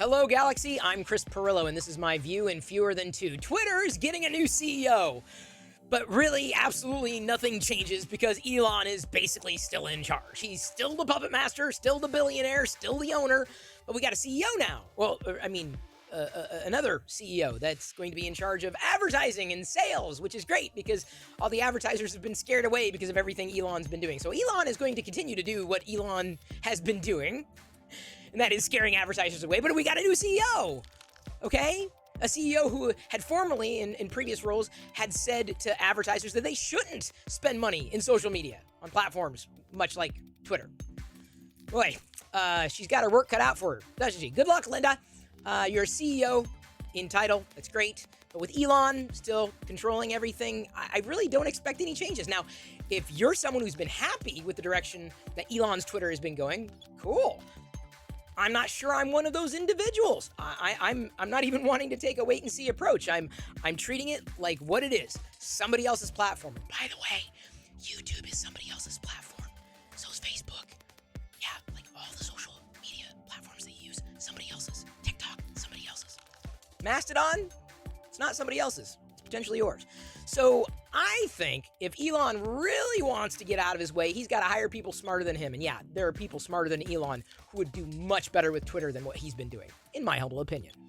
Hello, Galaxy. I'm Chris Pirillo, and this is my view in fewer than two. Twitter's getting a new CEO. But really, absolutely nothing changes because Elon is basically still in charge. He's still the puppet master, still the billionaire, still the owner. But we got a CEO now. Well, another CEO that's going to be in charge of advertising and sales, which is great because all the advertisers have been scared away because of everything Elon's been doing. So Elon is going to continue to do what Elon has been doing, and that is scaring advertisers away. But we got a new CEO, okay? A CEO who had formerly, in previous roles, had said to advertisers that they shouldn't spend money in social media on platforms much like Twitter. Boy, she's got her work cut out for her, doesn't she? Good luck, Linda. You're a CEO in title. That's great. But with Elon still controlling everything, I really don't expect any changes. Now, if you're someone who's been happy with the direction that Elon's Twitter has been going, cool. I'm not sure I'm one of those individuals. I'm not even wanting to take a wait and see approach. I'm treating it like what it is, somebody else's platform. And by the way, YouTube is somebody else's platform. So is Facebook. Yeah, like all the social media platforms they use, somebody else's. TikTok, somebody else's. Mastodon, it's not somebody else's. It's potentially yours. So I think if Elon really wants to get out of his way, he's got to hire people smarter than him. And yeah, there are people smarter than Elon who would do much better with Twitter than what he's been doing, in my humble opinion.